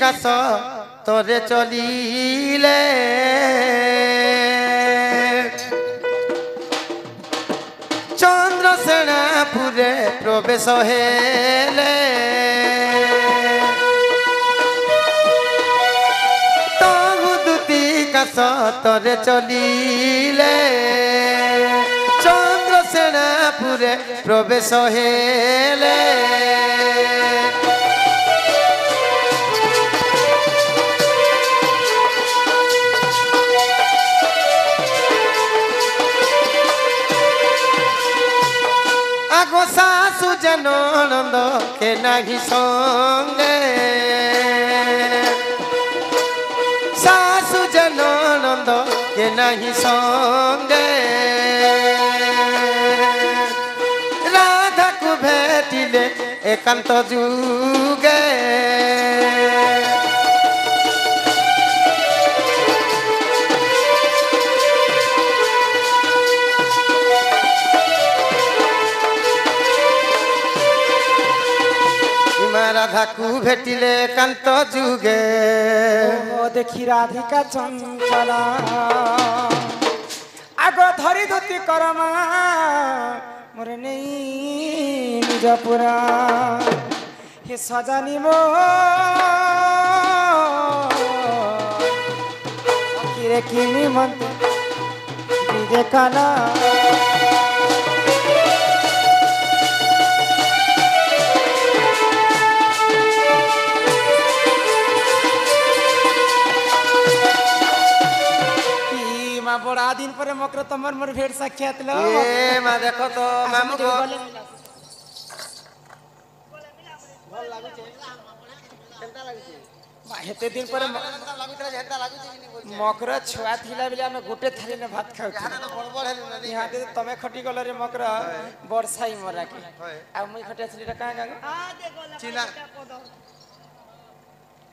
কাছ তরে চলিলে চন্দ্রসেনাপুরে প্রবেশ হেলে তহু দুতি কাছ তরে চলিলে চন্দ্রসেনাপুরে প্রবেশ হেলে আগো শাশু যেন নন্দ কে নাহি সঙ্গে শাশু যেন নন্দ কে নাহি সঙ্গে রাধাকু ভেটিলে একান্ত যুগে রাধাকু ভেটিলে কান্ত যুগে দেখি রাধিকা চঞ্চলা আগ ধরি ধুতি করমা মোরে নেই নিজ পুরা হে সজানিব কিরে কিনি মন্তে বিজে কালা बड़ा दिन पर मकर तमर मोर भेट साक्षात लो ए मा देखो तो मामू को भल लागु छे केनता लागु छे बा हेते दिन पर लागु छे हेता लागु छे कि बोल मकर छुआ थिला बेले हम गोटे थाली ने भात खाउ खाना तो बड़ हेलु ना यहां दे तमे खटी गल रे मकर बरसाई मरा के आ मुई खटे थली रे का गागो आ देखो चिला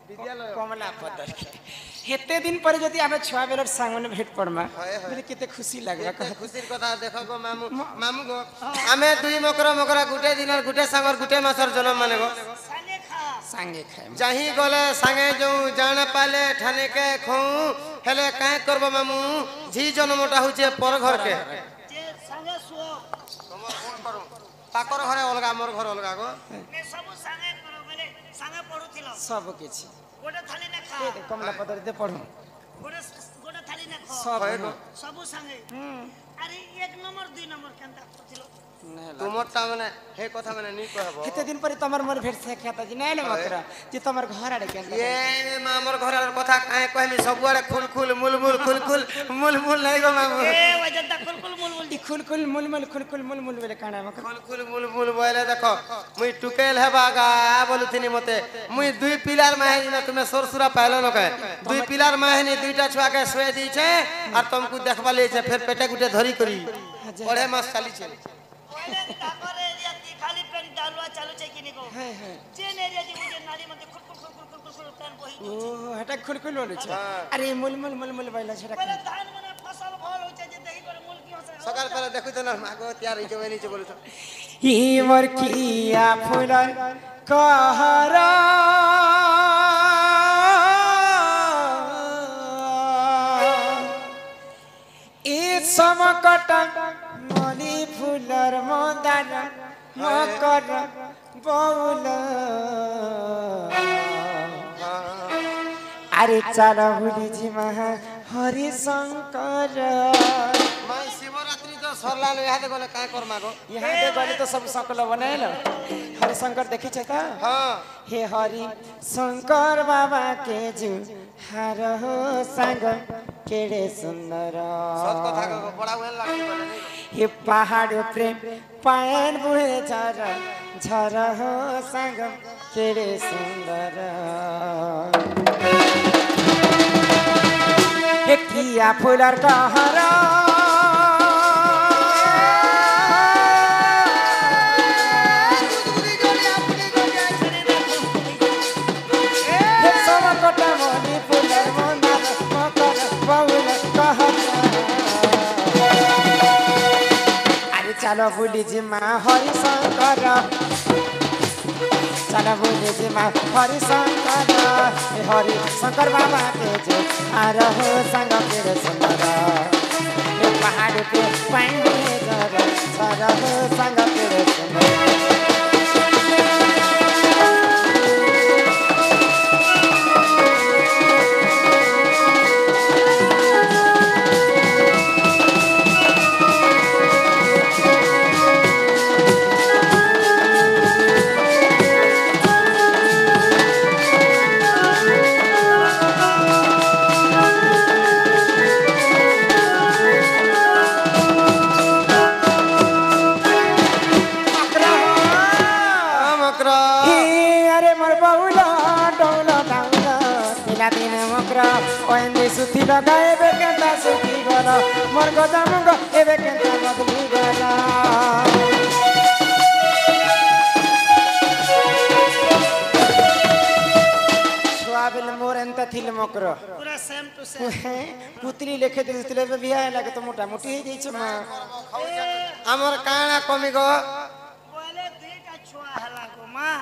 विद्यालय कमला पदर हेते दिन पर जदी हम छुआ बेलर संग में भेट पड़मा बोले किते खुशी लागबा कह खुशीर कथा देखो गो मामू मामू गो हमें दुई मकरा गुटे दिन गुटे सांगर गुटे मासर जन्म माने गो संगे खाए जाही गले संगे जो जान पाले ठाने के खौ हेले काहे करबो मामू जी जन्मटा होचे पर घर के जे संगे सुओ तमर कोन करू ताकर घरे अलगा मोर घर अलगा गो ने सब संगे करो बोले संगे पढुथिलो सब किछि गोटे थाली ना खा ए कमला पदर दे पढू गोटे थाली ना खा सब संगे अरे एक नंबर दुई नंबर केनता पढुथिलो तुमरटा माने हे कथा माने नी कहबो किते दिन पर तमर मोर भेट साक्षात जी नै न मकरा जे तमर घर आडे केनता ये मा मोर घर आर कथा काहे कहमी सब आडे खुल खुल मुल मुल खुल खुल मुल मुल नै गो मामू ए वजनता खुल खुल मुल मुल खुल खुल मुल मुल खुल खुल मुल मुल बेले काना मकर खुल खुल मुल मुल बोले देखो मुई टुकेल हेबागा बोलुथिनी मते मुई दुई पिलार माहेनी ना तुमे सरसुरा पाइलो न के दुई पिलार माहेनी दुईटा छुआ के सोए दी छे और तुमको देखबा ले छे फिर पेटे गुटे धरी करी बड़े मास चाली छे ताकर एरिया ती खाली पेन डालवा चालू छे किनी को जेन एरिया जी मुझे नाली मते खुल खुल खुल खुल खुल खुल पेन बही ओ हटा खुल खुल बोले छे अरे मुल मुल मुल मुल बैला छे पहले धान मने फसल भल होचे जे देही पर मूल की होसे सकाल पहले देखु त ना मागो तैयार होई के नीचे बोलु ई मोर किया फुलर कहरा ई समकट मली फुलर मंदार मकर बौल अरे चल भूली जी महा हरि शंकर माई शिवरात्रि तो सरला ले हाते गले काय कर मागो यहाँ दे गली तो सब सकल बनाएल हरि शंकर देखी छे का हां हे हरि शंकर बाबा के जू हर हो संग केड़े सुंदर सत कथा को बड़ा वेल लागी बोले हे पहाड़ प्रेम पायन बुहे झर झर हो संग केड़े सुंदर हे किया फुलर कहरा चलो बोली जी माँ हरि शंकर चलो बोली जी माँ हरि शंकर हरि शंकर बाबा के जो आ रहो संग के सुंदर पहाड़ पे पानी झर हो संग के सुंदर सुथी लगाए बेकेंता सुखी गला मोर गजा मुंग ए बेकेंता बदली गला छुआ बिल मोर एंता थिल मकर पूरा सेम टू सेम पुतली लेखे दिसले बे बिया लागे तो मोटा मोटी हे जाई छ मा हमर काना कमी गो बोले दुईटा छुआ हला गो मां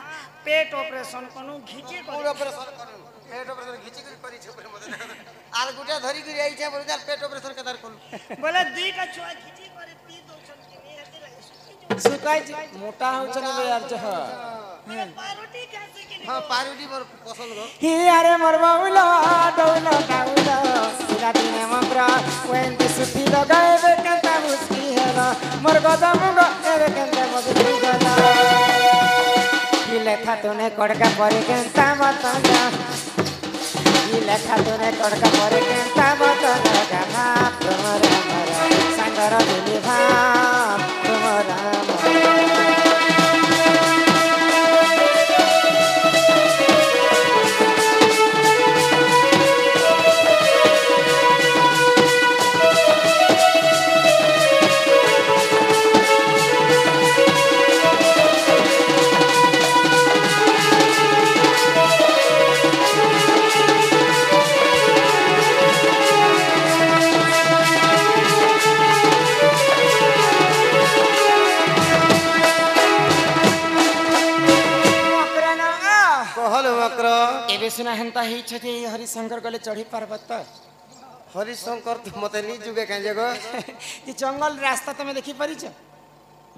पेट ऑपरेशन कोनु घिची पूरा ऑपरेशन करू पेट ऑपरेशन घिची करी छ पर मदन आर गुटा धरी करी आई छ बोल पेट ऑपरेशन के दर कोन बोले दुईटा छुआ घिची करे पी दो छन के नहीं हते रहे सुकाई मोटा हो चल बे यार जह पारोटी कैसे के हां पारुडी मोर पसंद गो ही अरे मोर बाउला डौला डौला सिरा दिने मकरा वेंती सुथी लगाए बेकेंता मुस्की हेला मोर गजा मुंग ए बेकेंता बदली गला लेखा तूने कोड़का परे केंता बताना ये लेखा तूने कोड़का परे केंता बताना गहा तुम्हारा मरा संगर दिली भाम तुम्हारा एबे सुना हंता ही छथि हरिशंकर गले चढ़ी पर्वत हरिशंकर तो मते नी जुगे कां जगो कि जंगल रास्ता तमे देखि परि छ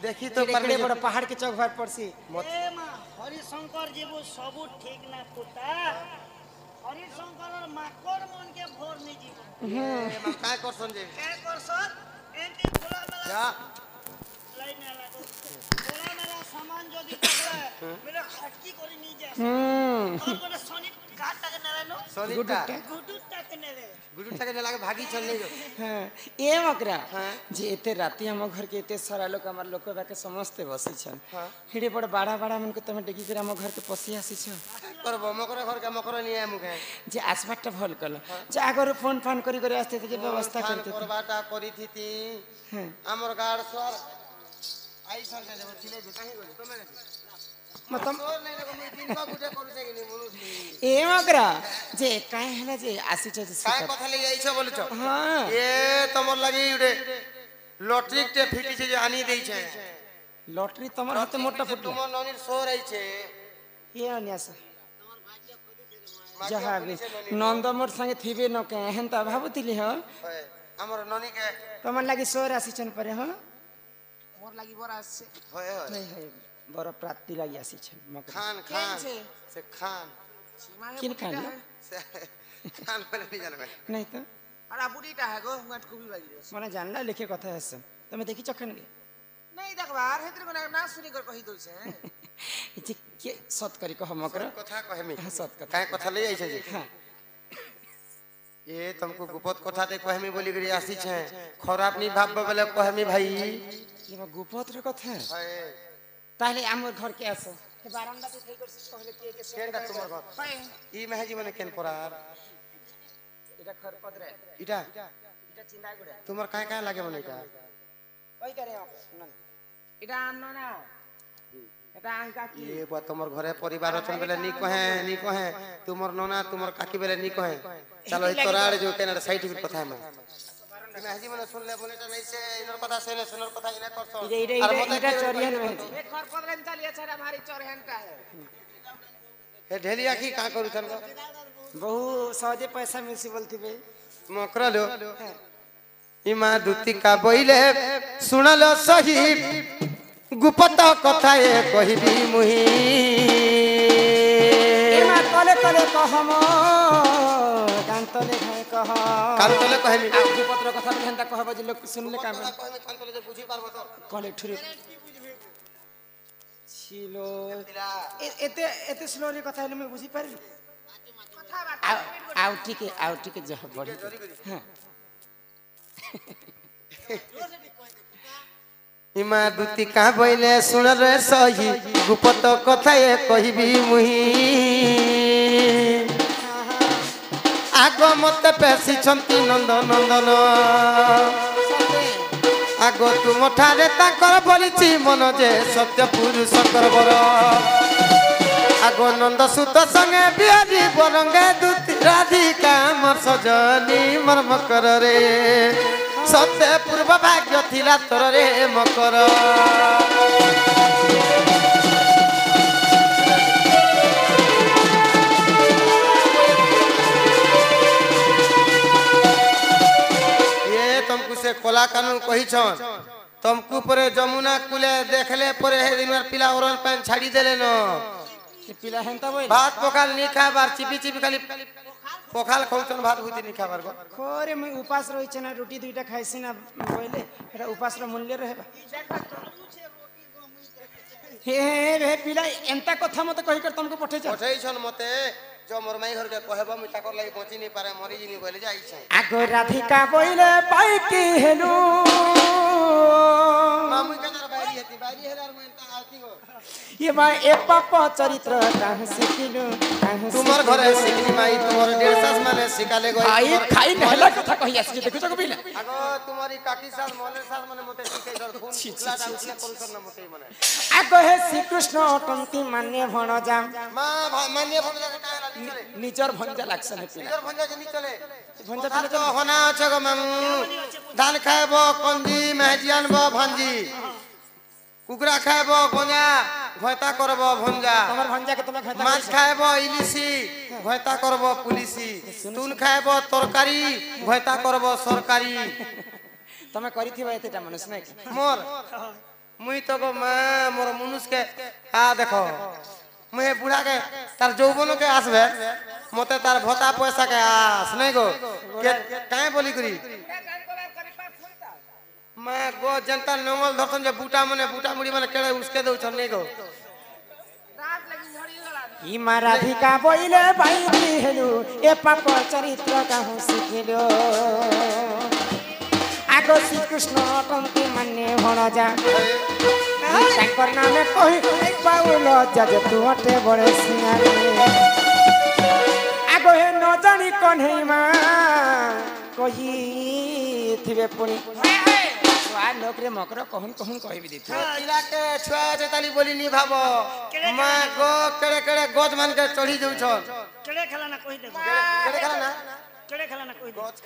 देखी तो बड़े बड़े पहाड़ के चौक भार पड़सी ए मां हरिशंकर जीवो सबु ठीक ना पुता हरिशंकर और माकोर मन के भोर नी जीवो मां काय करसन जे काय करसन एंटी खोला मेला जा लाइन ना लागो खोला मेला सामान जदी पकड़े मेरा खटकी करी नी जा और कोन सोनी काट तक नेले नो सोनीटा गुडू तक नेले गुडू तक ने लागे भागी चल नहीं जो हां ए मकरा जे एते राती हम घर के एते सारा लोग हमर लोक बाके समझते बसी छन हिडे बड़ बाड़ा बाड़ा मन को तमे देखि के हम घर के पसी आसी छ पर मकर घर का मकर नहीं है मुखे जे आसबाटा भल कल जे आगर फोन फोन करी करी आस्ते जे व्यवस्था करते पर बाटा करी थी हमर गाड़ सर आई सर के जब थिले जे काहे गली तमे मतलब सोर नहीं लगो मैं दिन का गुटे करू छै कि नहीं बोलू ए मकरा जे काहे हला जे आसी छ जे काय कथा ले जाई छ बोलू छ हां ए तमर लागि उडे लॉटरी के फिटी छै जे आनी देई छै लॉटरी तमर हाथ मोटा फुट तुमर ननीर सोर आई छै ये अन्यास जहा भी नंद मोर संगे थिबे न के हेंता भाबुतिली ह हमर ननी के तमन लागि सोर आसी छन परे ह मोर लागि बरा आसी होय होय नहीं है बड़ा प्राप्ति लागि आसी छन मकरा खान खान से खान किन खान से खान पहले नहीं जानबे नहीं तो अरे बुडीटा है गो माट खूबी बाजी मने जानला लिखे कथा हसन तमे देखि चखन गे नहीं देखबार हेतिर को ना सुनी कर कहि दो से जे के सत करी कह मकरा कथा कहमी सत कथा काय कथा ले आई छै जे हां ए तुमको गुपत कथा दे कहमी बोली गरी आसी छै खराब नहीं भाब बोले कहमी भाई ये गुपत रे कथा है ताले हमर घर के आस के बारांदा पे थई कर कहले के केनटा तुमर घर ई महजी मने केन परार इटा खरपत रे इटा इटा चिंदा गुडे तुमर काय काय लागे मने इटा कई करे सुन इटा आन्न ना एटा अंका की ये बात तुमर घरे परिवार अछन बेले नी कहे तुमर नोना तुमर काकी बेले नी कहे चलो ई तोराड़ जो केना साइड के कथा में महजी मने सुन ले बोलेटा नहीं से इनर कथा से सुनर कथा इना करतो इटा चोरियन में एक खरपत रे चलिए छरा हमारी चोरहन का है हे ढेलिया की का करू थन বহু সহজে পয়সা মিলছি বলতিবে মকর লো ইমা দুতিকা বইলে শুনল সহি গুপত কথায় কহিবি মুহি এমা তলে তলে কহম কান্তলে ঘাই কহ কান্তলে কহিবি পত্র কথা বলে হেন্তা কহব যে লোক শুনলে কামে কান্তলে যে বুঝি পারবো তো কলে ঠুরে ছিল এতে এতে স্লোলি কথা হলে আমি বুঝি পারি আউ টিকে যহ বড়ি হ্যাঁ ইমা দুতিকা বইলে শুনল সহি গুপত কথায় কহিবি মুহি আগ মতে পেশিছন্তি নন্দ নন্দন আগ তুম ঠারে তাঙ্কর বলিছি মন যে সত্য পুরুষঙ্কর বর আগ নন্দ সুত সঙ্গে বিহারি বরঙ্গে দুতি রাধিকা মর সজনী মর মকর রে সত্য পূর্ব ভাগ্য থিলা তোর রে মকর तुमको से कोला कानून कही छन तुमको परे जमुना कुले देखले परे हे दिन पिला ओरन पैन छाड़ी देले न पिला हेंता बोल भात पोखाल नी खाबार चिपी चिपी खाली पोखाल खौचन भात हुती नी खाबार गो खोरे मैं उपास रही छे ना रोटी दुईटा खाइसी ना बोले एटा उपास रो मूल्य रहबा हे रे पिला एंता कथा मते कहि कर तुमको पठे छन मते जो मोर माई घर के कहबो मी ताकर लागि बची नी पारे मरी जिनी बोले जाई छै आगो राधिका बोले पाई की हेलू मामू कनर बारी हेलार मैं ता आती हो ये मां ए पाप चरित्र काहे सिकिलु तुमर घरे सिकनी माई तुमर डेढ़ सास माने सिकाले गई आई खाई नहला कथा कहि आसी देखो जको बिना आगो तुम्हारी काकी सास मोले सास माने मते सिकै दर खून लाटा उठले करू न मते मने आगो हे श्री कृष्ण टंती मान्य भण जाम मां मान्य भण जा काहे निजर भंजा लागसन है निजर भंजा जनी चले भंजा भंजा तो होना छ गो मामू धान खाएबो कंजी मेहजियान बो भंजी कुकरा खाएबो गोंजा घोयता करबो भंजा तमर भंजा के तमे खाता माछ खाएबो इलिसी घोयता करबो पुलिसी तुन खाएबो तरकारी घोयता करबो सरकारी तमे करिथिबा एतेटा मनुष्य नै मोर मुई तो गो मां मोर मनुष्य के आ देखो मुझे बुढ़ा के तार जौवन के आसबे मते तार भोता पैसा के आस नहीं गो के काहे बोली करी मैं गो जनता नंगल धरतन जे बूटा मुड़ी मने केड़े उसके दउ छन नहीं गो ई मा राधिका बोइले भाई की हेलु ए पाप चरित्र काहू सिकिलो आगो श्री कृष्ण टंकी मान्य भण जा शंकर नामे कहि पाउलो जज तू अटे बड़े सियारे आगो हे न जानी कन्हई मा कहि थिबे पुनी आ नोकरे मकर कहन कहन कहिबि दे इला के छुआ जे ताली बोली नी भाबो मां गो केड़े केड़े गोज मान के चढ़ी जाउ छन केड़े खेला ना कहि दे केड़े खेला ना कहि दे गोज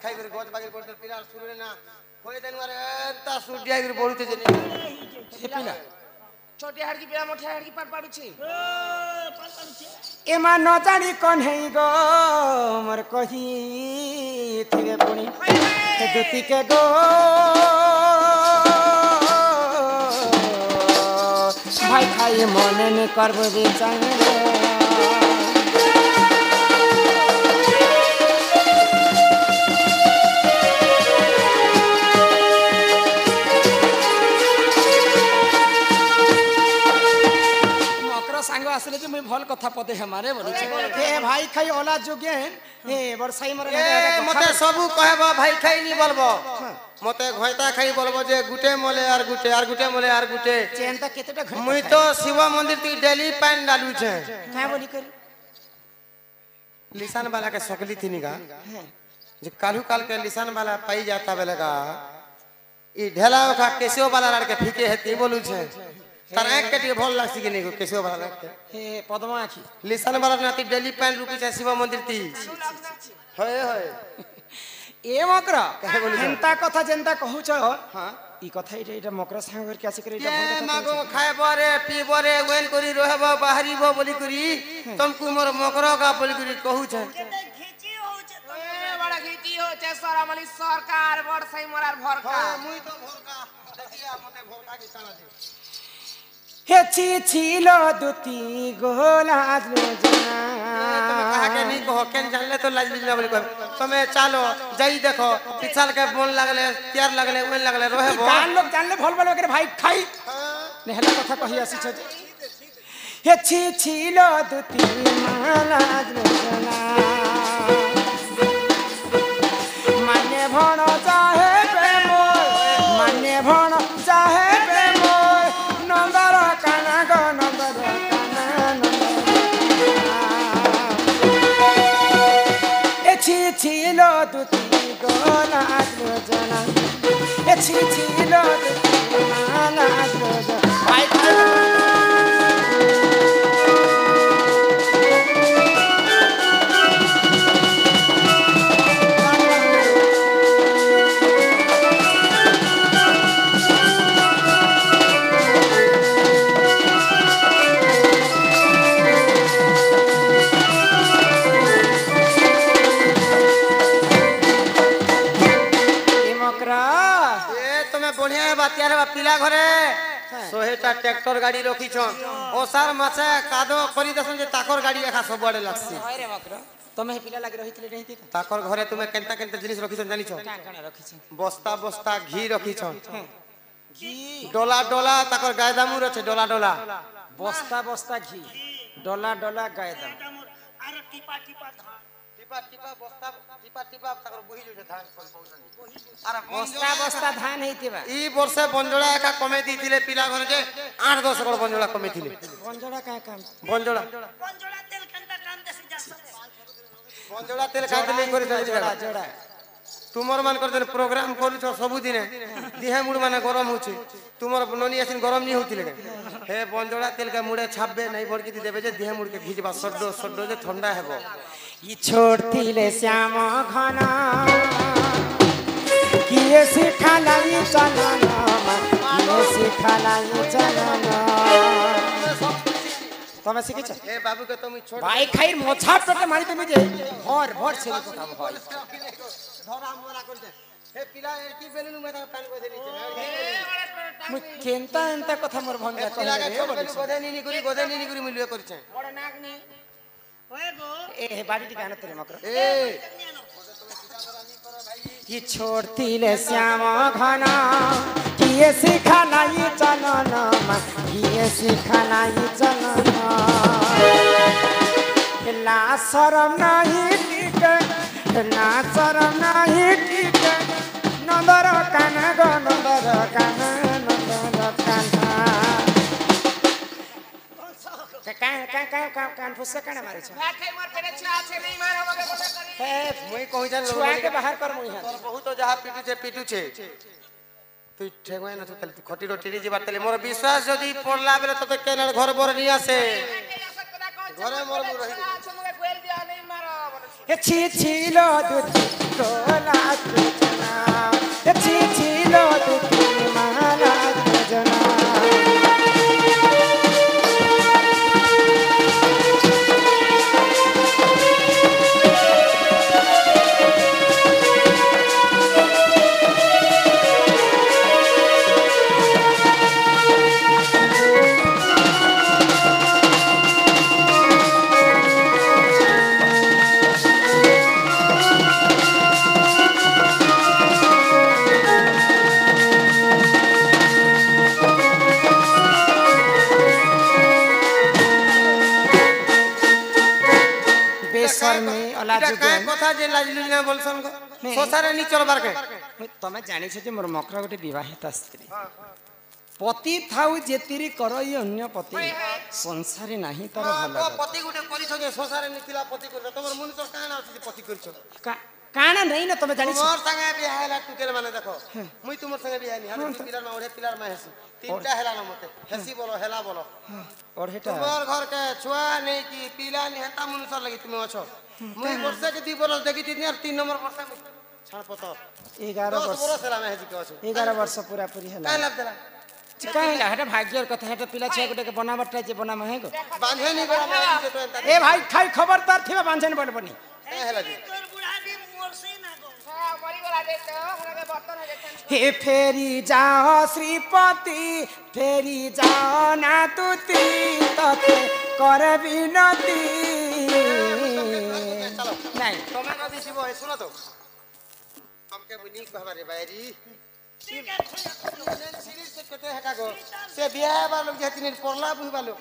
खाई करे गोज बागी करते पिलार सुरे ना होय देन मारे ता सुडिया गिर बोलते जे हे पिला छोटे हाड़ की बिया मोटे हाड़ की पार पाड़ू छे एमा न जानी कन्हई गो मोर कहि थिबे पुनी दुती के गो भाई खाई मने ने करबो बेचान सांग आसले जे मैं भल कथा पदे हमारे बोलू छे हे भाई खाई ओला जोगे हे बरसाई मरे ए मते सबु कहबो भाई खाई नी बोलबो मते घोयता खाई बोलबो जे गुटे मोले आर गुटे मोले आर गुटे चेनता केतेटा घर मुई तो शिव मंदिर ती डेली पान डालू छे का बोली कर लिसान वाला के सकली थी का जे कालू काल के लिसान वाला पाई जाता बेलगा ई ढेला का केसियो वाला लड़के फीके हेती बोलू छे तार एक के भल लागसी कि नहीं केसियो वाला लगते हे पद्मा आखी लिसान वाला नाती डेली पान रुपी छे शिव मंदिर ती होय होय ए मकरा काहे बोली हेंता कथा जेंता कहू छ हां ই কথা এটা মকরা সাঙ্গ করকে আসি করে কে মাগো খাইবরে পিবরে ওয়েন করি রহব বাহারিব বলি করি তুমকু মোর মকরগা বলি করি কহুছে কেতে ঘিচি হচ্ছে তো বড় ঘিটি হচ্ছে সরামলি সরকার বড় সাই মরার ভরকা মুই তো ভরকা দেখিয়া মতে ভরকা কি টানা দে হেছি ছিল দুটি গোলা যোজনা তুমি কাহাকে নি কহ কেন জানলে তো লাজ লিজ না বলি কহ তুমি চালো যাই দেখো পিছাল के बोन लागले त्यार लागले ओन लागले रहबो গান লোক জানলে ভাল ভালো করে ভাই খাই নেহলা কথা কহি আসিছে যে হেছি ছিল দুটি মালা যোজনা মানে ভণ চাহে প্রেম মানে ভণ চাহে প্রেম নন্দর কানা গো নন্দর কানা এছি ছিল দুটি গোলা যোজনা এছি ছিল দুটি মালা যোজনা ভাই খাই बढ़िया बातियार बा पिला घरे 100टा ट्रैक्टर गाड़ी रखी छन ओसार माछे कादो करी दसन जे ताकर गाड़ी एखा सब बड़े लागसी रे मकर तमे हे पिला लागे रहितले रहिति ताकर घरे तुमे केनता केनता जिनिस रखी छन जानि छ का काना रखि छ बस्ता बस्ता घी रखी छन घी डोला डोला ताकर गाय दामुर আছে डोला डोला बस्ता बस्ता घी डोला डोला गायदा মোর আর টিপা টিপা ধান टिपा टिपा बस्ता टिपा टिपा ताकर बही जो धान कोन पौसन अरे बस्ता बस्ता धान हेतिबा ई वर्षे बंजोड़ा एका कमे दिथिले पिला घरे जे 8-10 करोड़ बंजोड़ा कमे थिले बंजोड़ा का काम बंजोड़ा পঞ্জোড়া তেল কেনটা টান দেশে যাস बंजोड़ा तेल खाइले करि जोड़ा जोड़ा तुमर मान कर प्रोग्राम करू छ सब दिन दिहे मुड़ माने गरम होचे तुमर ननी आसिन गरम नहीं होतिले हे बंजोड़ा तेल के मुड़े छाबे नहीं बड़की देबे जे दिहे मुड़ के घिजबा सड्डो सड्डो जे ठंडा हेबो ई छोड़तिले श्याम घना किए सिखालाई चलन किए सिखालाई चलन तमे सिखिछ हे बाबू के तुम छोड़ भाई खाइर मोछा पेटे मारी तुम जे भर भर से কথা ভাই धरा मोरा कर दे हे पिला की बेलनु में पानी बदे नीचे मु केनता एंता কথা मोर भंगा पिला कहले के रे छोड़ बोलिछ गोदे नीनी गुरी मिलियो करछे বড় নাগনি ওয়ে গো ए बाड़ी टिका न तेरे मकर ए कि छोड़तिले श्याम घना किए सिखालाई चलन किए सिखालाई चलन ला शरम नहीं टिके ला शरम नहीं टिके नंदर काना गो नंदर काना कान फुसका काना मारे छ ভাত খাই মোর পেটে ছা আছে নেই মারা বগে বলে করি हे मुई कहि जान छुआ के बाहर कर मुई हाथ बहुत जहा पीटू छे तू ठेगवे न तू खटी रोटी जीवार तले मोर विश्वास जदी पड़ला बेले तते केन घर बर नि आसे घरे मोर रही আছে মোকে কোয়েল দিয়া নেই মারা বলে हे छी छिलो दुधी गोला योजना हे छी छिलो दुधी माला योजना बेशर्मी अला जुगन কথা যে লাজলি না বলছন সোসারে নি চলবার के तमे जानि छ जे मोर मकरा गोटे विवाहित स्त्री पति थाउ जेतिरी करई अन्य पति संसारे नाही तर भला पति गुटे करिछ जे सोसारे नी तिला पति कर तमर मन तो काना अछि पति करछ काना नहीं न तमे जानि छ मोर संगे बियाह हैला टुकेल माने देखो मुई तुमर संगे बियाह नी हम पिलर में ओढे पिलर में हेसी तीनटा हैला न मते हेसी बोलो हैला बोलो और हेटा तुमर घर के छुआ नहीं की पीला नहीं हेता मनुष्य लगी तुम अछो मुई वर्षे के 2 बरस देखि तीन और 3 नंबर वर्षे छाणपत 11 10 वर्ष बरस ହେଲା ମେହେଜି କେ ଅଛୁ 11 वर्ष पूरा पूरी କାଇଁ ହେଲା ଲାଗ ଦେଲା କାହିଁଲା ହେଟା ଭାଗ୍ୟର କଥା ହେଟା ପିଲା ଛୁଆ ଗୋଟେ ବନାବଟା ଯେ ବନା ମହେଗ ବାंधे नी बड़ा महेजी जे तो एंता ए भाई खाई खबरदार थिबा बांझन बडबनी କାଇଁ ହେଲା ଯେ তোর বুড়া দি মোর সেই না গো मरीगला देते हरके बर्तन हो जाते हे फेरी जाओ श्रीपति फेरी जाओ ना तुती तते कर विनती चलो नहीं तमे कभी जीव है सुनो तो हमके बुनी कहबा रे बायरी ঠিক আছে सीरीज से कते हेका गो से बियाह बा लोग जे तिने पड़ला बुही लोग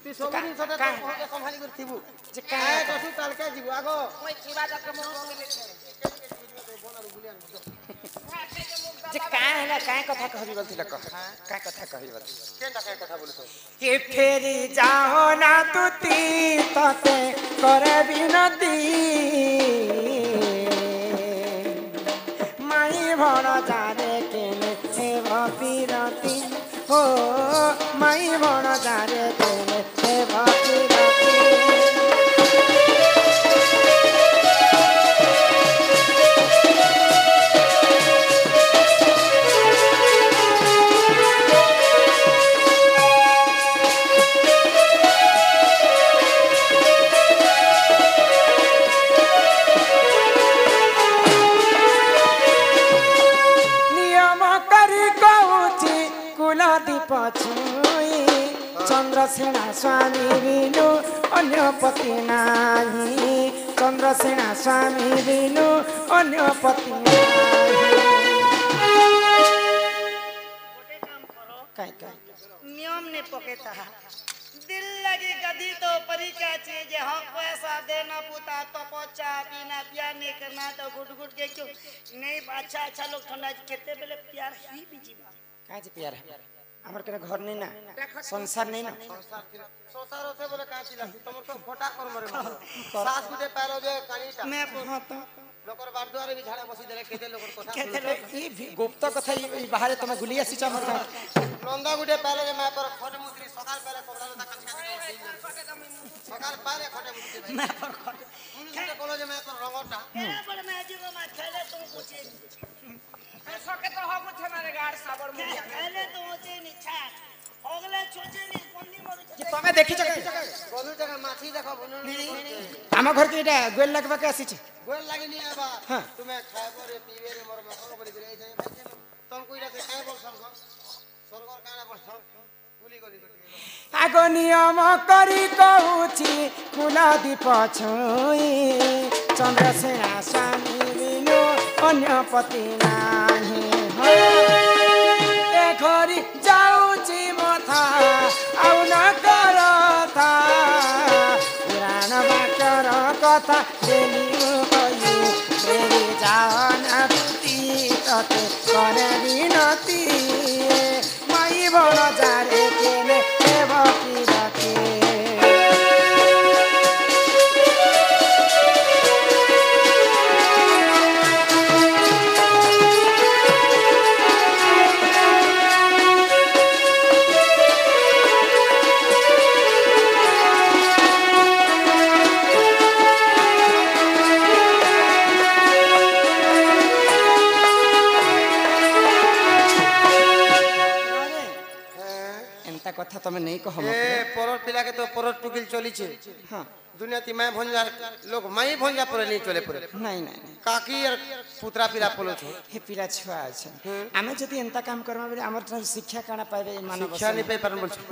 तू सब दिन सदा तो कहके संभाली कर थिबू जे काहे कछु काल के जीव आगो ओइ जीवा जक मुख जे काहे हैला काहे कथा कहबी बोलती लक काहे कथा कहबी बोलती केनटा काहे कथा बोलतो हे फेरी जाओ ना तुती तते कर विनती माई भण जारे केने हे भपिरती हो माई भण जारे केने हे भपिरती नियम करी कहुची कुल दीप छुई चंद्रसेना स्वामी बिनु अन्य पति नाही चंद्रसेना स्वामी बिनु अन्य पति नाही গোটে কাম করো काय काय नियम ने पकेता है दिल लगी गदी तो परिचय चीज हम पैसा देना पुता तो पचा बिना प्यार नहीं करना तो गुट गुट के क्यों नहीं अच्छा अच्छा लोग ठंडा केते बेले प्यार ही बीजीबा काय जे प्यार है हमर के घर नहीं ना संसार नहीं ना संसार होते बोले का चिला तुम तो फोटा कर मरे सास गुटे पालो जे कानीटा मैं हाँ तो लोकर बार द्वारे भी झाड़ा बसी देले केते लोकर कथा केते सुनते लोग ई भी गुप्त कथा ई बाहर तुम गुली आसी चमर नंदा गुटे पालो जे मैं पर खट मुद्री सकाल पहले कपड़ा लता सकाल पाले खटे मुद्री भाई मैं पर खट मुनि गुटे कोलो जे मैं पर रंगटा क्या पर मैं जीव में खेले तुम पूछे सके तो हगु थे मारे गाड़ साबर मुख खेले तो होते नहीं छा अगले छोचे नहीं कोनी मरु तुम देखि छ गलु जगह माछी देखो बुनु हम घर के इटा गोल लगबा के आसी छ गोल लागी नहीं आबा हाँ। तुम्हें खाए रे पीवे रे मोर मखो बड़ी करे जाय भाई तुम कोई राते काय बोल सरगो सरगोर काना बोल गुली गली गली आगो नियम करी कहूची कुल दीप छुई चंद्रसेना स्वामी बिनु अन्य पति नाही ए घरी जाऊची मथा आउ न करथा पुराण बाटर कथा देली कयु फेरि जान पुती तते करे विनती माई बड़ जारे केने हे भकिरती एंता कथा तमे नहीं कह ए परर पिला के तो परर टुकिल चली छे हाँ दुनिया ती मैं भंजा लोग माई भंजा पर नहीं चले परे नहीं नहीं नहीं काकी और पुत्रा पिला पलो छो हे पिला छुआ अच्छा आमे जति एंता काम करमा बेले हमर ठान शिक्षा काना पाइबे मानव शिक्षा नहीं पे परन बोल छो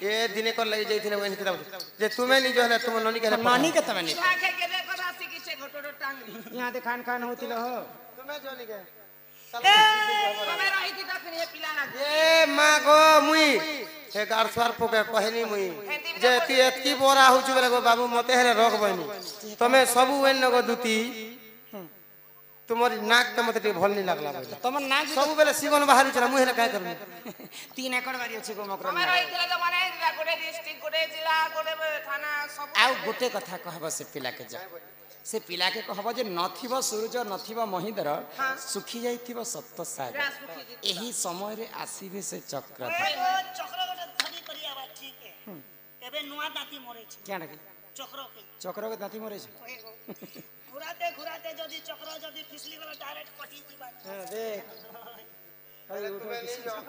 ए दिने कर लगी जाइथिले वही किताब जे तुम्हें नहीं जो है तुम ननी के नानी के तमे नहीं आखे के देखो राशि किसे घोटो टांग यहाँ दे खान खान होती लो हो तुम्हें जो नहीं के हमें रही थी तखन ये पिला ना ए मां गो मुई हे गार स्वार पोके कहनी मुई जे ती एतकी बोरा हो जुबे गो बाबू मते हेरे रख बनी तमे सबु वेन गो दुती तुम्हारी नाक के मते भल नहीं लागला भाई तमर नाक सबु बेले सिगन बाहर चला मुई हेरे काय करनी 3 एकड़ बारी अछि गो मकर हमें रही थी तो माने गोटे डिस्ट्रिक्ट गोटे जिला गोटे थाना सब आउ गोटे कथा कहब से पिला के जा से पिला के कहब जे नथिबो सूरज नथिबो महिंद्र सुखी जाइथिबो सप्त सागर एही समय रे आसीबे से चक्र चक्र गोटे धनी करिया बा ठीक है एबे नुआ दाती मरे छे क्या डके चक्र के चक्र के दाती मरे छै घुराते घुराते जदी चक्र जदी फिसली गला डायरेक्ट कटी जीवा देख तुम्हें नहीं जाओ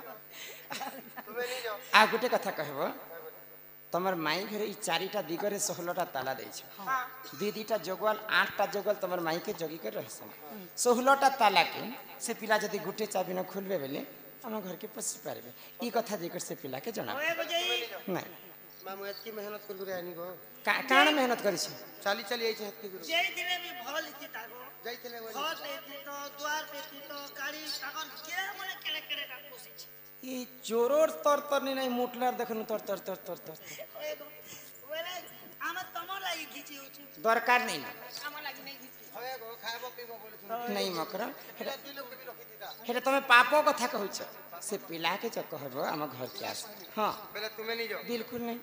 तुम्हें नहीं जाओ आ गोटे कथा कहब तमर माई घरे ई चारिटा दिगरे 16टा ताला देछ दीदीटा जगवाल 8टा जगवाल तमर माई के जगी कर रहसन 16टा ताला के से पिला जदी गुटे चाबी न खुलबे बेले हम घर के पसी पारबे ई कथा जेकर से पिला के जना ओए बजई नहीं मामू एतकी मेहनत कर गुरे आनी गो काण मेहनत करी छी चाली चाली आई छे एतकी गुरु जई दिले भी भल इति तागो जाइथिले घर पे तो द्वार पे तो गाड़ी सागर के मने केले केले का कोशिश ई चोरोर तर तर नहीं मुटलार देखनु तर तर तर तर तर ओए वेले हम तमो लागि खिची होची दरकार नहीं ना हम लागि नहीं खिची होए गो खाबो पीबो बोले तुम नहीं मकरा हेला दुई लोग के भी रखी दीता हेरे तमे पापो कथा कहउछ से पिला के ज कहबो हम घर के आस हां पहले तुम्हें नहीं जाओ बिल्कुल नहीं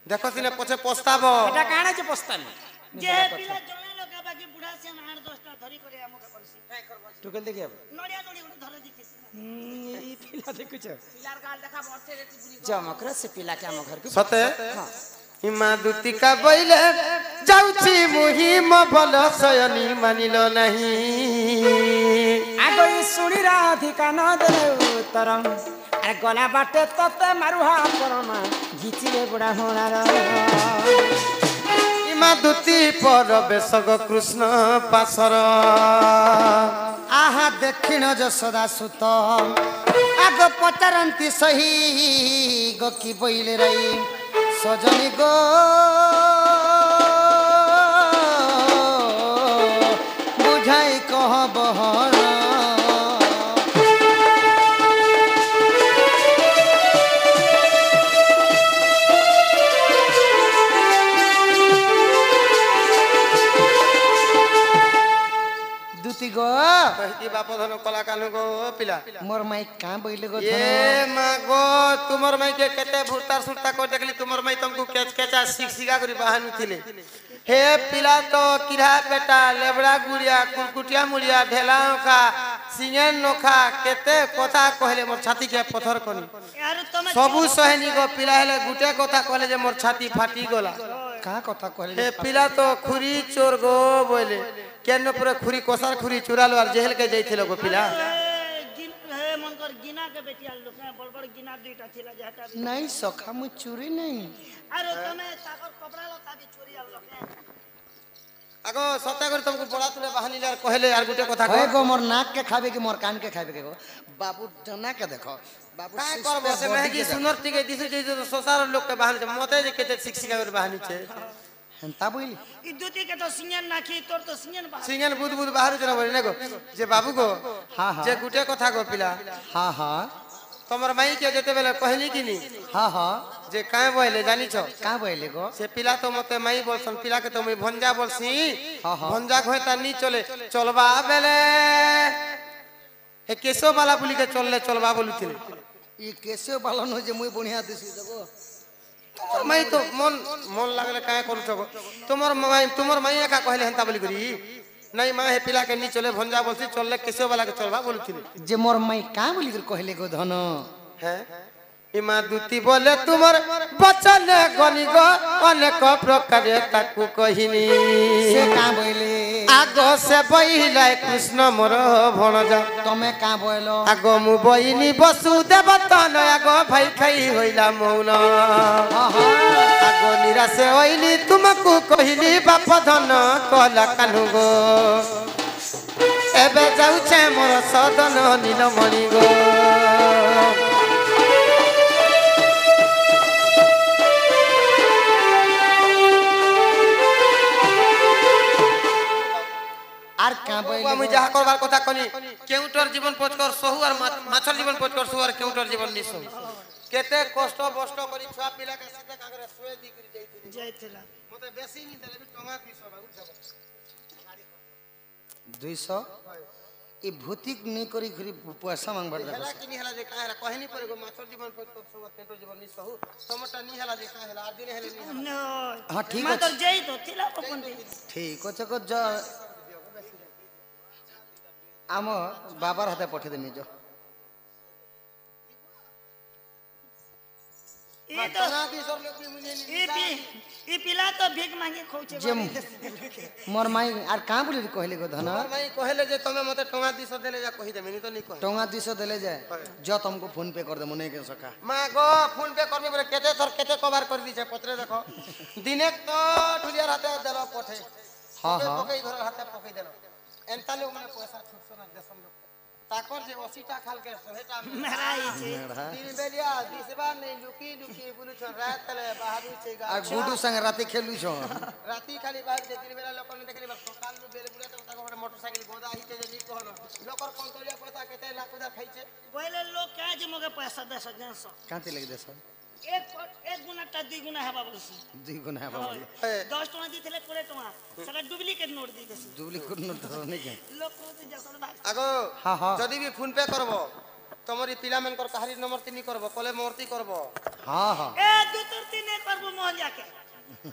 देखो सिने पछे पछताबो एटा काणे जे पस्तानी जे पिला जने लोग बाकी बुढ़ा से 8-10टा धरी करे हमके पड़सी टुकल देखि अब नडिया नडी उठ धर दिखे ई पिला देखुछ पिलार गाल देखा बरसे रेती बुनी ज मकरा से पिला के हम घर के सते हां हिमा दुतिका बइले जाउची मुहिम भल सयनी मानिलो नहीं आगो ई सुनी राधिका न दे उत्तरम अरे गला बाटे तते मारुहा परमा घिचिले बुढ़ा होणार हिमा दुति पर बेसग कृष्ण पासर आहा दक्षिण जसोदा सुत आग पचारंती सही गो की बोइले रही सजनी गो बुझाई कह बहर दुती गो कहती बाप धन कला कानु गो पिला मोर माई कहाँ बोइले गो ये मागो तुमर माई के केते भूतार सुरता कर देखली तुमर माई तुमको केच केचा सिक्सिका करी बहानु थिले हे पिला तो किरा बेटा लेबड़ा गुड़िया कुरकुटिया मुड़िया ढेला खा सिंगन नोखा केते कथा कहले मोर छाती के पत्थर कनी यार तुम सबु सहनी गो पिला हेले गुटे कथा कहले जे मोर छाती फाटी गला कहाँ कथा कहले हे पिला तो खुरी चोर गो बोले केन पूरा खुरी कोसार खुरी चुरालो और जेल के जइथिलो गो पिला हे मन कर गिना के बेटिया लोग बड़ बड़ गिना दुईटा थिला जहटा नहीं सखा मु चोरी नहीं अरे तमे ताकर कपड़ा लता भी चोरी आल लोग आगो सत्ता कर तुमको बड़ा तुले बहानी यार कहले यार गुटे कथा होए कह गो मोर नाक के खाबे के मोर कान के खाबे के गो बाबू जना के देखो बाबू काय करबो से महगी सुनर टिके दिसे जे सोसार लोग के बहानी मते जे केते शिक्षिका के बहानी छे हंता बोइली ई दुती के तो सिंगन नाखी तोर तो सिंगन बा सिंगन बुद बुद बाहर चला बोले गो जे बाबू गो हाँ, हाँ। जे गुटे कथा गो पिला हाँ हाँ तमर माई के जेते बेले कहली कि नी हाँ हाँ जे काय बोले जानी छो कहाँ बोइले गो से पिला तो मते माई बोलसन पिला के तो मैं भंजा बोलसी हाँ, हाँ। भंजा होता नी चले चलबा बेले हे केसो वाला बोली के चलले चलबा बोलुथिले ये कैसे बालन हो जे मुई बढ़िया दिसी देखो मैं तो मन लागले काय करू छगो तुमर माई का कहले हंता बोली करी नहीं मां हे पिला के नी चले भंजा बोलसी चलले केसो वाला के चलबा बोलुथिले जे मोर माई कहाँ बोली कर कहले गो धन है इमा दुती बोले तुमर बचल गनी गो अनेक प्रकार ताकू कहिनी से कहाँ बोइले आगो से बहिला कृष्ण मोर भणजा तमे कहाँ बोइलो आगो मु बहिनी वसुदेव तन आगो भाई खाई होइला मौन हाँ हाँ आगो निराशे होइली तुमको कहिली बाप धन कला कान्हु गो एबे जाउछे मोर सदन नीलमणि गो आर कहाँ बोइले मुई जहा करबार कथा कनी केउटर जीवन पोचकर सहु और माछर जीवन पोचकर सहु और केउटर जीवन नि सहु केते कष्ट बष्ट करी छुआ पिला के साथे कागरे सोए दी करी जाइथिनी जयथिला मते बेसी नि देले भी टंगा 200 200 बाबू ई भूतिक नहीं करी खरी पैसा मांगबार हेला देखो कि नि हेला जे का हेला कहनी परे गो माछर जीवन पोचकर सहु और केउटर जीवन नि सहु समटा नि हेला जे का हेला आर दिन हेले नि नो हाँ, ठीक मैं तो अछि। जई तो थिला अपन ठीक अच्छे को जो आम बाबार हाथे पठे देमी जो ये तो ये पिला तो भीख मांगे खोचे जे मोर माई आर का बोली कहले गो धन माई कहले जे तमे मते टंगा 200 देले जा कहि देबे नी तो नी कह टंगा 200 देले जाए जो तुमको फोन पे कर दे मने के सका मां गो फोन पे करबे बोले केते थर केते कवर कर दी छे पत्रे देखो दिने तो ठुलिया हाथे देलो पठे हां हां पकई घर हाथे पकई देलो एंता लोग माने पैसा छुटसो ना देसम लोग ताकर जे 80 टा खाल के 100 टा मेराई छे दिन बेलिया दिसबा नहीं लुकी लुकी बुलु छ रात तले बहादुर छे गा आ गुडू संग राती खेलु छो राती खाली बाहर जे दिन बेला लोक ने देखली बस काल नु बेल बुले तो ताको बड़े मोटरसाइकिल गोदा ही जे नी कहलो लोकर कंतरिया पैसा केते लाख उधर खाई छे बोले लोग क्या जे मगे पैसा 10,000 कांती लगे देस एक गुना टा 2 गुना है बाबू 2 गुना है बाबा 10 टका दिथिले 20 टका सारा डुप्लीकेट नोट दी देसी डुप्लीकेट नोट नहीं के लोग को जसर भाग आगो हां हां जदी भी फोन पे करबो तमरी पिला मनकर कहारी नंबर तिनी करबो कोले मूर्ति करबो हां हां ए दु तुरती ने करबो मोहन जाके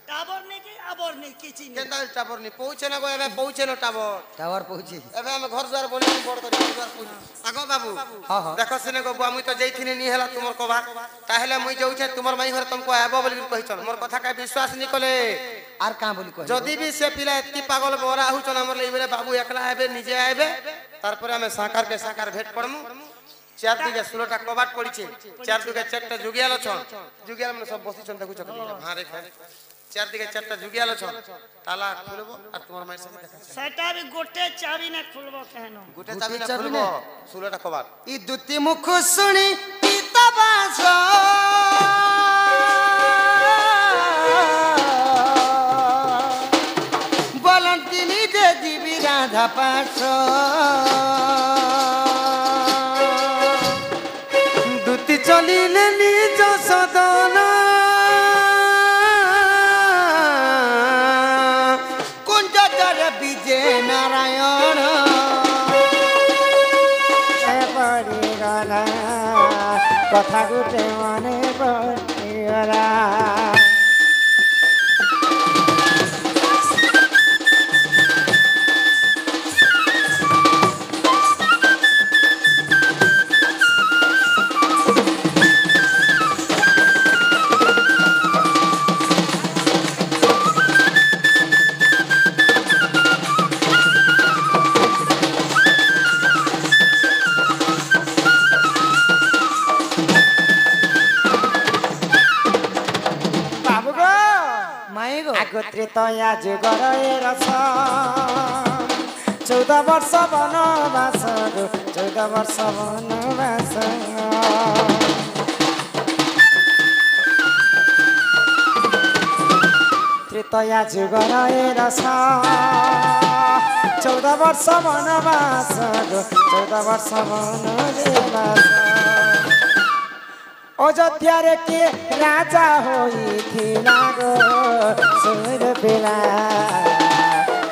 टावर नहीं के आबर नहीं किछि नहीं केंदा टावर नी पहुंचे ना गो एबे पहुंचे न टावर टावर पहुंची एबे हम घर द्वार बने बड़ कर घर द्वार पहुंच आगो बाबू हां हां देखो सिने गो बुआ मुई तो जैथिने नी हला तुमर कबा ताहेले मुई जाउ छे तुमर माई घर तुमको आबो बोली कहिछन मोर कथा का विश्वास नी कले आर का बोली कह जदी भी से पिला एतकी पागल बोरा हुचन हमर ले बेले बाबू एकला आबे निजे आबे तार पर हम साकार के साकार भेट पड़मु चार दिगे 16टा कबाट पड़ी छे चार दिगे 4टा जुगियालो छन जुगियाल में सब बसी छन देखु छ हां रे चार दिगे 4टा जुगियालो छन ताला खुलबो और तुमर माई से देखा सेटा भी गोटे चाबी ना खुलबो कहनो गुटे चाबी ना खुलबो 16टा कबाट ई दुती मुख सुनी पिता बास बोलंतिनी दे दिबी राधा पास दुती चलिले निज सदन कुंज जर विजय नारायण पड़ीगला कथा गुटे मने पड़ीगला त्रेतया जुगर रस 14 वर्ष वनवास 14 वर्ष वनवास त्रेतया जुगर रस 14 वर्ष वनवास 14 वर्ष वनवास अयोध्या रे के राजा होइथिला गो सुर पिला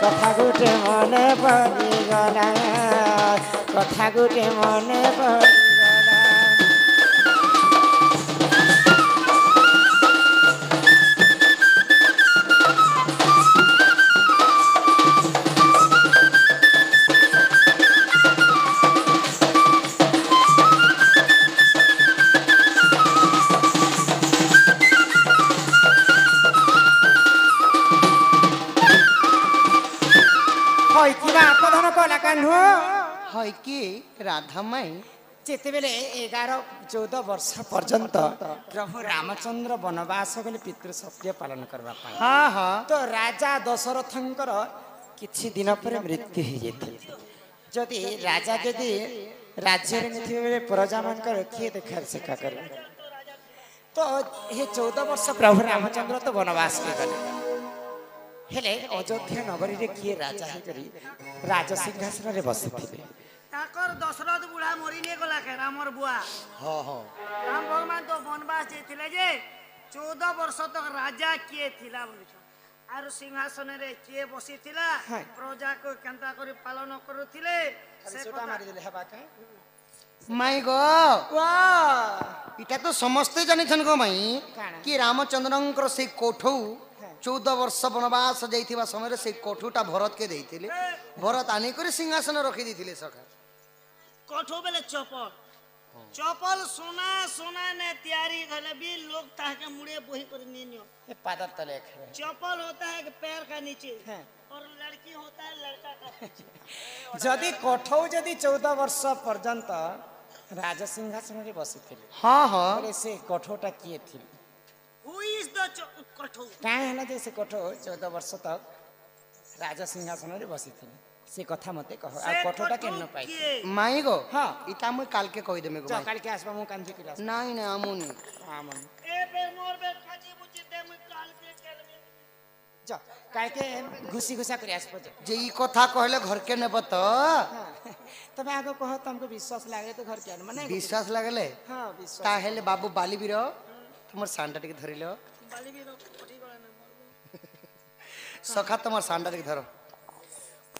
कथा गुटे मने पड़ीगला कथा गुटे मने पड़ीगला है कि राधा माई जेते बेले 11-14 वर्ष पर्यंत प्रभु रामचंद्र वनवास गले पितृ सत्य पालन करबा पाई हाँ हाँ तो राजा दशरथंकर किछि दिन पर मृत्यु हो जेते जदि राजा जदि राज्य रे नथिबे बेले प्रजा मानकर किए देखार सेका करे तो हे 14 वर्ष प्रभु रामचंद्र तो वनवास के गले हेले अयोध्या नगरी रे किए राजा हे करी राज सिंहासन रे बसिथिले ताकर दशरथ बुढ़ा मरी ने गला के रामर बुआ हाँ हाँ राम भगवान तो वनवास जेथिले जे 14 वर्ष तक राजा किए थिला बोली आर सिंहासन रे किए बसी थिला प्रजा को केंता करी पालन करूथिले से सोटा मारी देले हेबा के माई गो वाह इटा तो समस्ते जानी छन गो माई काना? कि रामचंद्रंकर से कोठौ 14 वर्ष वनवास जाइथिबा समय से कोठुटा भरत के देइथिले भरत आनी करे सिंहासन रखी दिथिले सखा कठो बेले चपल चपल सोना सोना ने तैयारी घले भी लोग ताके मुड़े बोही कर नियो ए पादर तले खेबे चपल होता है कि पैर का नीचे हाँ। और लड़की होता है लड़का का पीछे जदि कठौ जदि 14 वर्ष पर्यंत राजा सिंहासन रे बसिथिले हाँ हाँ बोले से कठौटा किए थिले हु इज द कठौ काहे हला जे से कठौ 14 वर्ष तक राजा सिंहासन रे बसिथिले से कथा मते कह आ कठौटा केन पाई माई गो हाँ। इता मुई काल के कहि देमे गो जा काल के आसबा मु कांजी किलास नहीं नहीं आमुनी आमन ए बे मोर बे खाजी बुची दे मैं काल के करबे जा काल के घुसी घुसा करे आसबा जे ई कथा कहले घर के नेब तो तबे आगो कह तुमको विश्वास लागे तो घर के माने विश्वास लगले हां विश्वास ताहेले बाबू बाली बीर तुमर सांडा टिके धरिलो बाली भी रोटी गला ना सखा तुमर सांडा टिके धरो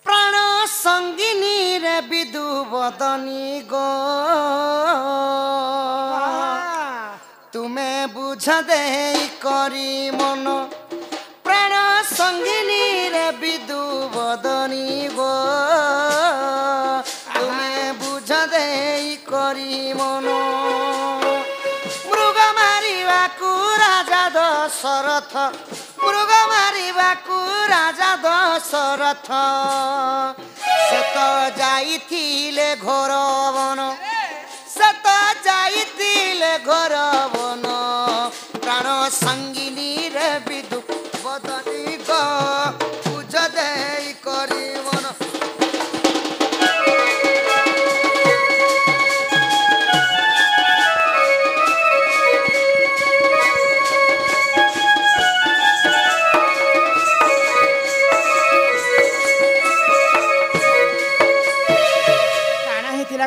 प्राण संगिनी रे विदु बदनी गो तुम्हें बुझ दे करी मन प्राण संगिनी रे विदु बदनी गो तुम्हें बुझ दे करी मन मृग मारिबाकू राजा दशरथ मृग मारिबाकू राजा दशरथ से तो जाइथिले घोर वन से तो जाइथिले घोर वन प्राण संगिनी रे विदु बदनी गो बुझ दे करी मन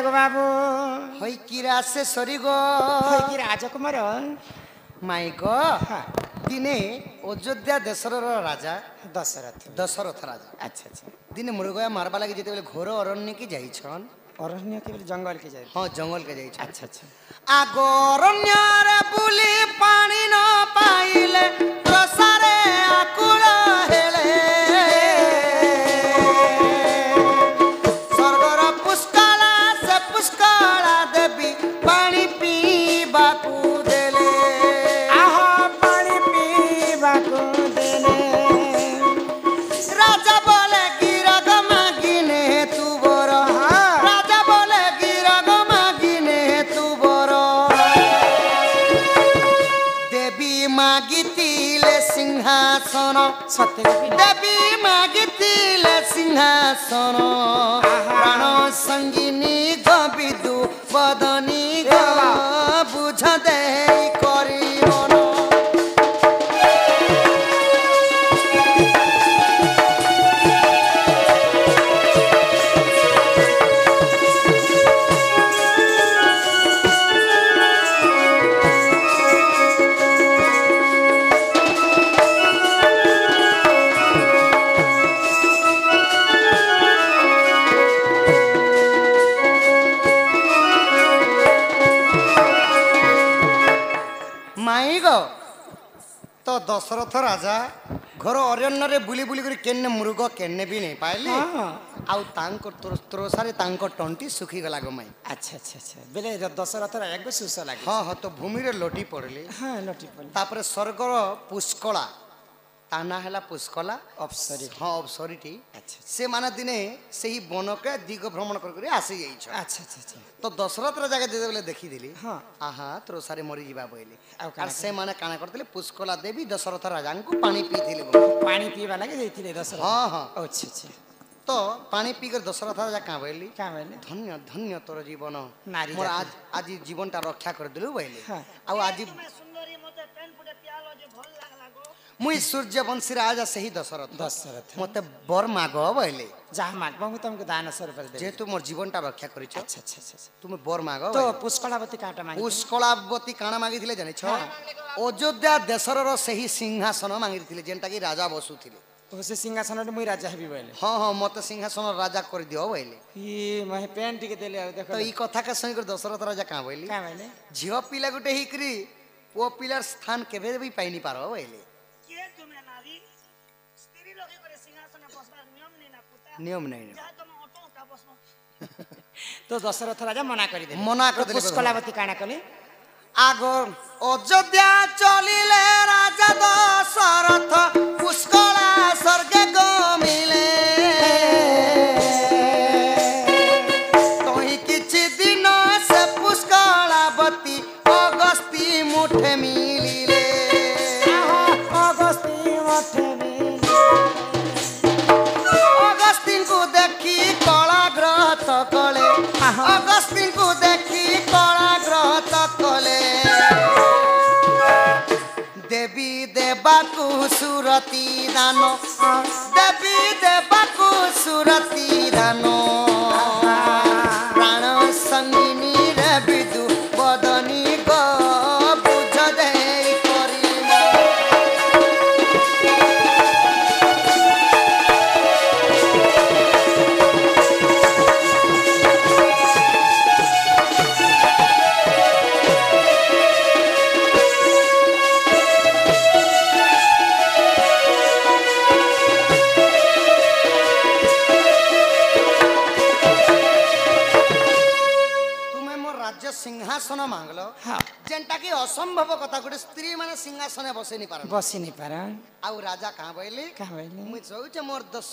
गो बाबू हई किरा से सरी गो कि राजकुमार माई गो दिने अयोध्या देशर राजा दशरथ दशरथ राजा अच्छा अच्छा दिने मृगया मारबा लगी जेते बेले घोर अरण्य की जाइछन अरण्य के बोले जंगल के जाए हां जंगल के जाइछन अच्छा अच्छा आगो अरण्य रे बुली पानी न पाइले प्रसारे आकुल हेले स्वर्गर पुष्कला से पुष्कला देवी पानी पीबा को देले आहा पानी पीबा को देले राजा बोले गिरग मागिने तू बर राजा बोले गिरग मागिने तू बर देवी मागितिले सिंहासन सत्य देवी मागितिले सिंहासन प्राण संगिनी गविदु बदनी ग बुझ दे करी मन माई गो तो दशरथ राजा घर अरण्य रे बुली बुली कर केन्ने मृग केन्ने भी नहीं पाइले आउ तांको त्रोसारे तांको टंटी सुखी गला गो माई अच्छा अच्छा अच्छा बेले दशरथ राजा को सुस लागे हाँ हाँ तो भूमि रे लोटी पड़ले हाँ लटी पड़े तापर स्वर्गर पुष्कला ताना हैला पुष्कला अप्सरी हाँ अप्सरीटी अच्छा से माने दिने सेही वन के दिग भ्रमण कर आसी जाइछ अच्छा अच्छा अच्छा तो दशरथ राजा के जेते बेले देखी दिली हाँ आहा त्रोसारे मरी जीवा बोइले आउ और से माने काना करथिले पुष्कला देवी दशरथ राजा को पानी पीथिले पानी पीवा लागे देथिले दशरथ हाँ हाँ अच्छा अच्छा तो पानी पीकर दशरथ राजा कहाँ बोली क्या बोले धन्य धन्य तोर जीवन नारी मोर जाति। आज जीवन टा रक्षा कर दिलु बोले हाँ। आउ आज तुम्हें सुंदरी मते पेन पुटे प्यालो जे भल लागला गो मुई सूर्यवंशी राजा सही दशरथ दशरथ मते बर माग बोले जहाँ मागबा तुमको दान स्वरूप दे जेहेतु मोर जीवन टा रक्षा करिछ अच्छा अच्छा अच्छा तुम बर माग तो पुष्कलावती काटा मांगी पुष्कलावती काना मागिथिले जानिछ अयोध्या देशर सही सिंहासन मागिथिले जेनटा कि राजा बसुथिले उसे सिंहासन रे मुई राजा हेबी बोले हाँ हाँ मते सिंहासन राजा कर दियो बोले ई महे पेन टिके देले आ देखो तो ई कथा के संग दशरथ राजा कहाँ बोली क्या बोले झियो पिला गुटे हिकरी वो पिलार स्थान केबे भी पाइनी पारो बोले के तुम्हें नारी स्त्री लोग करे सिंहासन बसबार नियम नहीं ना पुता नियम नहीं जा तुम ऑटो का बसबो तो दशरथ राजा मना कर दे मना कर देले। पुष्कलावती काना कले आगो अयोध्या चलिले राजा दशरथ पुष्कला स्वर्गे गमिले तोही किछि दिन से पुष्कलावती अगस्ती मुठे मिलिले अगस्ती मठे अगस्तीन को देखी कलाग्रत कले अगस्तीन को देखी कलाग्रत कले देवी देवाकु सुरती दानो देवी देवाकु सुरती दानो प्राण संगिनी रे विदु बदनी गो बुझ देई करिले राज्य सिंहासन मांगल हाँ जेनटा कि असंभव कथा गोटे स्त्री माने सिंहासन बसे नहीं पारन बसी नहीं पारा आउ राजा कहाँ बोली कहाँ बोइले? मुई जोचे मोर दस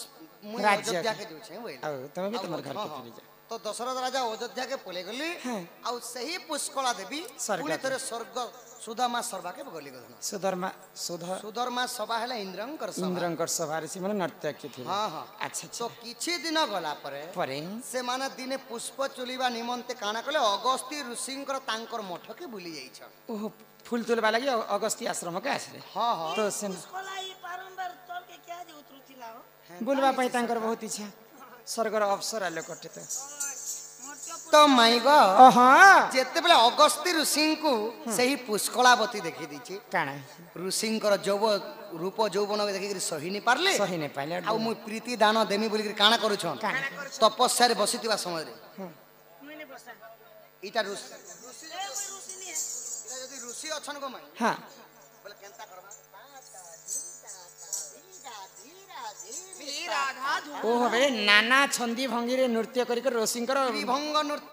मुई राज्य अयोध्या के जोचे बोली आउ तमे भी तुम्हार घर हाँ, के हाँ। चली जा तो दशरथ राजा अयोध्या के पले गली हाँ। आउ सही पुष्कला देवी स्वर्ग पुणी थरे स्वर्ग सुदामा सभा के गली गधन सुधर्मा सुधर सुधर्मा सभा हेला इंद्रंकर सभा इंद्रंकर सभारे से माने नर्तकी थी हाँ हाँ अच्छा तो अच्छा किछि दिन गला परे परे से माने दिने पुष्प चुलिबा निमंते काना कले अगस्ती ऋषिंकर तांकर मठ के भूली जाइछ ओह फूल तुलबा लगी अगस्ती आश्रम के आसरे हाँ हाँ तो से कोलाई बारंबार तोर के क्या जे उतरुथिला हो बुलवा पाई तांकर बहुत इच्छा स्वर्गर अवसर आलो कटे तो तो माई गो हाँ जेते बेले अगस्ती ऋषि को सही पुष्कलावती देखि दिछि काना ऋषिंकर जौव रूप यौवन के देखि सही नहीं पारले सही नहीं पाइले आ मुई प्रीति दान देमी बोली काना करूछन तपस्या रे बसितिबा समय रे मुइने बसा इटा ऋषि ए कोई रुसी नहीं है इटा यदि ऋषि अछन गो माई हाँ बोले केनता करबा राधा ओ हवे नाना छंदी भंगी रे नृत्य करिकर ऋषिंकर विभंग नृत्य